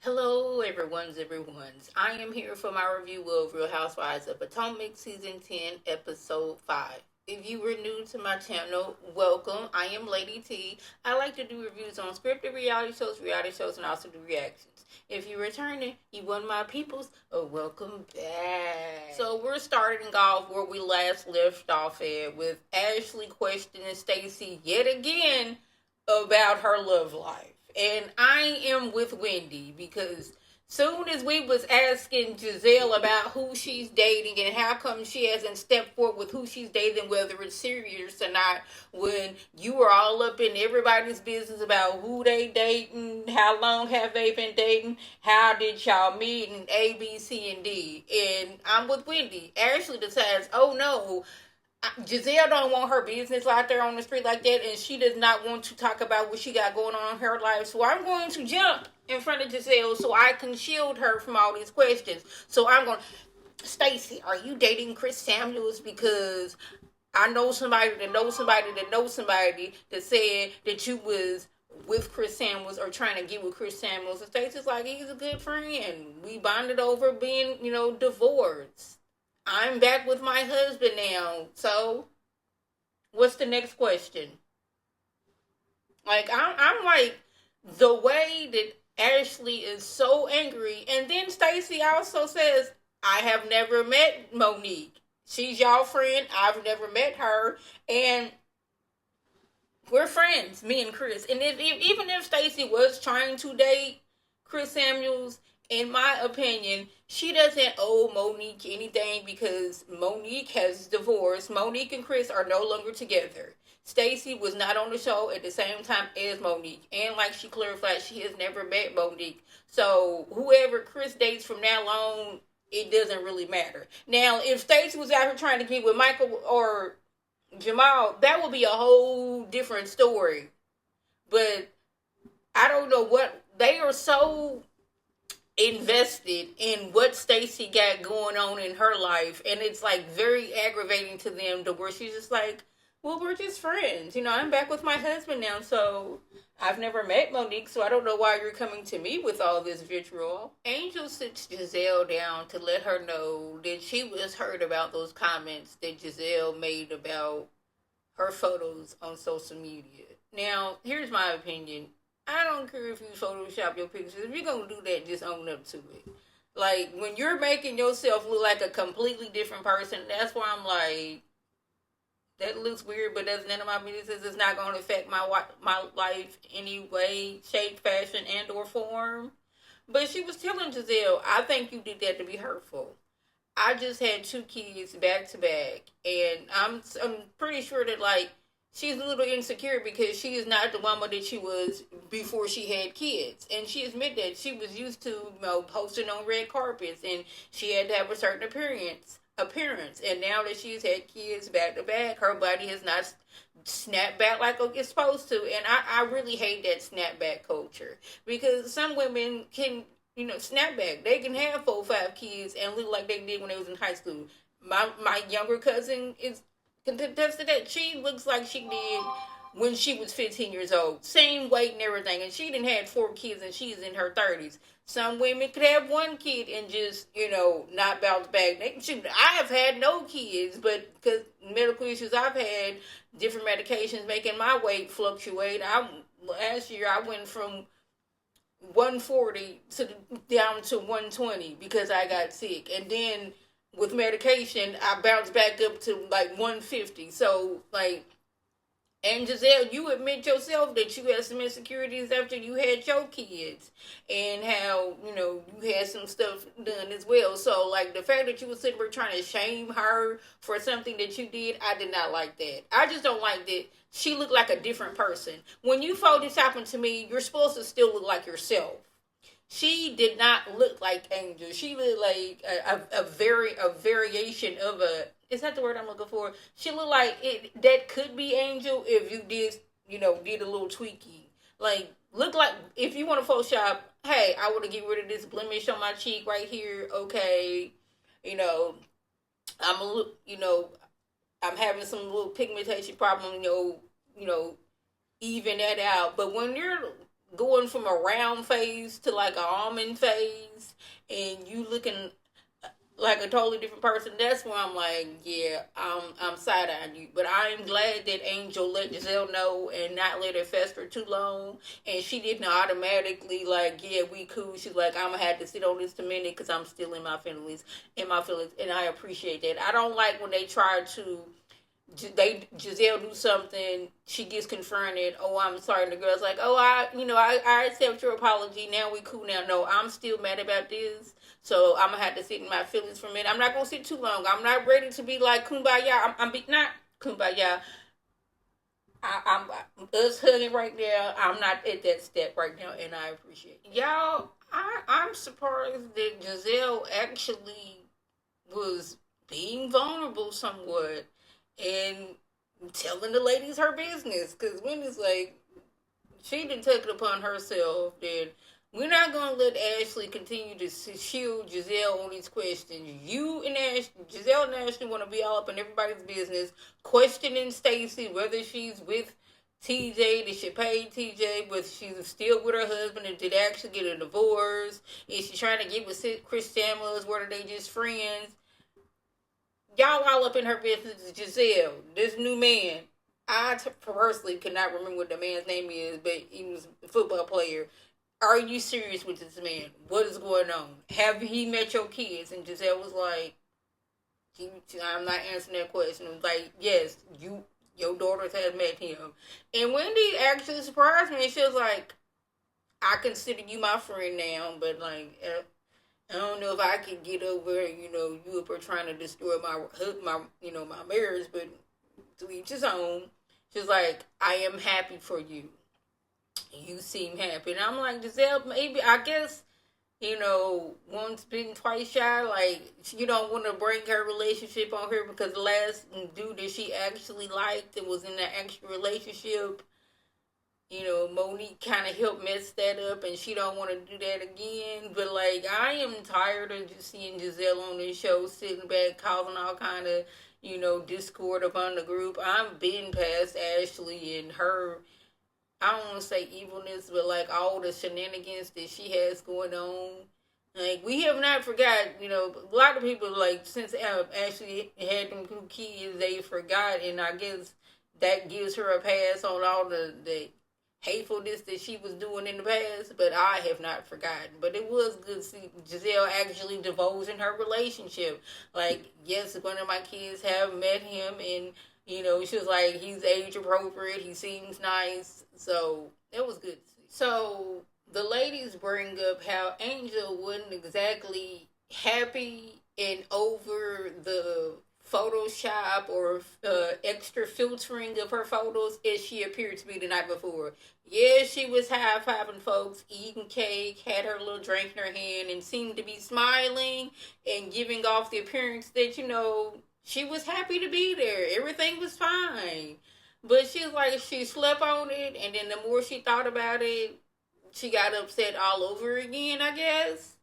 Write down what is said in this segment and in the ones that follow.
Hello, everyone's. I am here for my review of Real Housewives of Potomac Season 10, Episode 5. If you were new to my channel, welcome. I am Lady T. I like to do reviews on scripted reality shows, and also do reactions. If you're returning, you one of my peoples, welcome back. So we're starting off where we last left off at, with Ashley questioning Stacey yet again about her love life. And I am with Wendy because soon as we was asking Giselle about who she's dating and how come she hasn't stepped forward with who she's dating, whether it's serious or not, when you were all up in everybody's business about who they dating, how long have they been dating, how did y'all meet, and A, B, C, and D. And I'm with Wendy. Ashley decides, oh no, Giselle don't want her business out there on the street like that, and she does not want to talk about what she got going on in her life. So I'm going to jump in front of Giselle so I can shield her from all these questions. So I'm going, Stacey, are you dating Chris Samuels? Because I know somebody that knows somebody that knows somebody that said that you was with Chris Samuels or trying to get with Chris Samuels. And Stacey's like, he's a good friend. We bonded over being, divorced. I'm back with my husband now. So, what's the next question? Like, I'm like, the way that Ashley is so angry. And then Stacey also says, I have never met Monique. She's y'all friend. I've never met her. And we're friends, me and Chris. And even if Stacey was trying to date Chris Samuels, in my opinion, she doesn't owe Monique anything because Monique has divorced. Monique and Chris are no longer together. Stacey was not on the show at the same time as Monique. And like she clarified, she has never met Monique. So whoever Chris dates from now on, it doesn't really matter. Now, if Stacey was out here trying to get with Michael or Jamal, that would be a whole different story. But I don't know what they are so invested in what Stacey got going on in her life, and it's like very aggravating to them to where she's just like, well, we're just friends. I'm back with my husband now, so I've never met Monique, so I don't know why you're coming to me with all this vitriol. Angel sits Giselle down to let her know that she was hurt about those comments that Giselle made about her photos on social media. Now, here's my opinion. I don't care if you Photoshop your pictures. If you're going to do that, just own up to it. Like, when you're making yourself look like a completely different person, that's why I'm like, that looks weird, but that's none of my business. It's not going to affect my life any way, shape, fashion, and or form. But she was telling Giselle, I think you did that to be hurtful. I just had two kids back to back, and I'm pretty sure that like she's a little insecure because she is not the woman that she was before she had kids, and she admitted that she was used to posting on red carpets, and she had to have a certain appearance, and now that she's had kids back to back, her body has not snapped back like it's supposed to, and I really hate that snapback culture because some women can snapback. They can have 4 or 5 kids and look like they did when they was in high school. My younger cousin is contested that. She looks like she did when she was 15 years old. Same weight and everything. And she didn't have 4 kids and she's in her 30s. Some women could have 1 kid and just, not bounce back. I have had no kids, but because medical issues I've had, different medications making my weight fluctuate. Last year I went from 140 down to 120 because I got sick, and then with medication I bounced back up to like 150. So like, and Giselle, you admit yourself that you had some insecurities after you had your kids, and how you had some stuff done as well. So like, the fact that you were sitting there trying to shame her for something that you did, I did not like that. I just don't like that she looked like a different person. When you Photoshop to me, you're supposed to still look like yourself. She did not look like Angel. She looked like a variation of a. Is that the word I'm looking for? She looked like it that could be Angel if you did a little tweaky. Like, look like if you want to Photoshop. Hey, I want to get rid of this blemish on my cheek right here. Okay, I'm a little. I'm having some little pigmentation problem. Even that out. But when you're going from a round face to like an almond face, and you looking like a totally different person. That's where I'm like, yeah, I'm side eyeing you. But I am glad that Angel let Giselle know and not let it fester too long. And she didn't automatically like, yeah, we cool. She's like, I'm gonna have to sit on this a minute because I'm still in my feelings, and I appreciate that. I don't like when they try to. Giselle do something, she gets confronted. Oh, I'm sorry. And the girl's like, oh, I accept your apology. Now we cool. Now, no, I'm still mad about this. So I'm gonna have to sit in my feelings for a minute. I'm not gonna sit too long. I'm not ready to be like kumbaya. Not kumbaya. I'm us hugging right now. I'm not at that step right now, and I appreciate it. Y'all. I'm surprised that Giselle actually was being vulnerable somewhat and telling the ladies her business. Because Wendy's like, she didn't take it upon herself that we're not going to let Ashley continue to shield Giselle on these questions. You and Giselle and Ashley want to be all up in everybody's business, questioning Stacey, whether she's with TJ, did she pay TJ, whether she's still with her husband, and did actually get a divorce, is she trying to get with Chris Samuels, were they just friends? Y'all all up in her business. Giselle, this new man. Personally cannot remember what the man's name is, but he was a football player. Are you serious with this man? What is going on? Have he met your kids? And Giselle was like, I'm not answering that question. It was like, yes, your daughters have met him. And Wendy actually surprised me. She was like, I consider you my friend now, but like, I don't know if I can get over, you up trying to destroy my marriage, but to each his own. She's like, I am happy for you. You seem happy. And I'm like, Giselle, maybe, I guess, once bitten, twice shy. Like, you don't want to bring her relationship on her because the last dude that she actually liked and was in that extra relationship, Monique kind of helped mess that up, and she don't want to do that again. But like, I am tired of just seeing Giselle on this show, sitting back, causing all kind of, discord upon the group. I'm been past Ashley and her. I don't want to say evilness, but like all the shenanigans that she has going on. Like, we have not forgot, a lot of people, like, since Ashley had them two kids, they forgot, and I guess that gives her a pass on all the hatefulness that she was doing in the past, but I have not forgotten. But it was good to see Giselle actually divulging her relationship. Like, yes, one of my kids have met him, and, she was like, he's age appropriate, he seems nice, so it was good to see. So, the ladies bring up how Angel wasn't exactly happy and over the Photoshop or extra filtering of her photos as she appeared to be the night before. Yeah, she was high-fiving folks, eating cake, had her little drink in her hand, and seemed to be smiling and giving off the appearance that, she was happy to be there. Everything was fine. But she was like, she slept on it, and then the more she thought about it, she got upset all over again, I guess.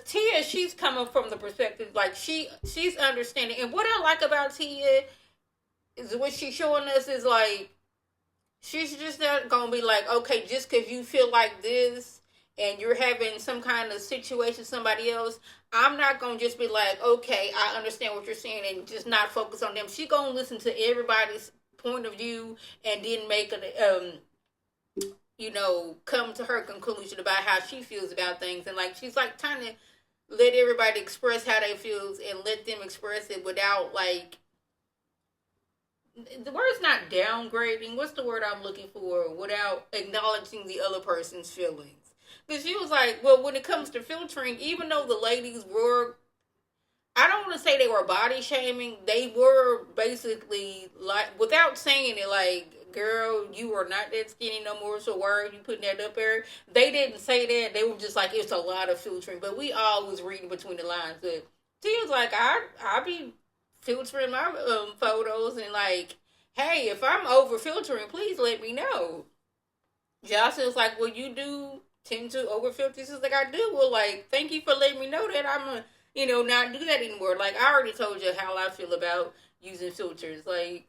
Tia, she's coming from the perspective, like, she's understanding. And what I like about Tia is what she's showing us is, like, she's just not going to be like, okay, just because you feel like this and you're having some kind of situation with somebody else, I'm not going to just be like, okay, I understand what you're saying and just not focus on them. She's going to listen to everybody's point of view and then make come to her conclusion about how she feels about things. And, like, she's, like, trying to let everybody express how they feel and let them express it without, like, the word's not downgrading. What's the word I'm looking for? Without acknowledging the other person's feelings. Because she was like, well, when it comes to filtering, even though the ladies were, I don't want to say they were body shaming, they were basically, like, without saying it, like, girl, you are not that skinny no more, so why are you putting that up there? They didn't say that. They were just like, it's a lot of filtering. But we all was reading between the lines. But she was like, I be filtering my photos, and like, hey, if I'm over filtering, please let me know. Jocelyn was like, well, you do tend to over filter. She's like, I do. Well, like, thank you for letting me know that I'm gonna, not do that anymore. Like, I already told you how I feel about using filters. Like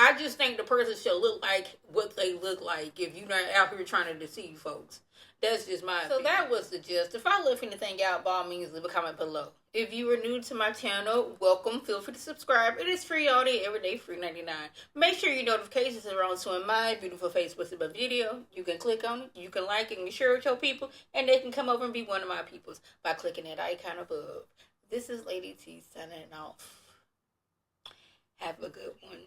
I just think the person should look like what they look like if you're not out here trying to deceive folks. That's just my opinion. So that was the gist. If I left anything out, by all means, leave a comment below. If you are new to my channel, welcome. Feel free to subscribe. It is free all day, every day, free 99. Make sure your notifications are on so in my beautiful face with the video. You can click on it, you can like it, and share it with your people, and they can come over and be one of my peoples by clicking that icon above. This is Lady T signing off. Have a good one.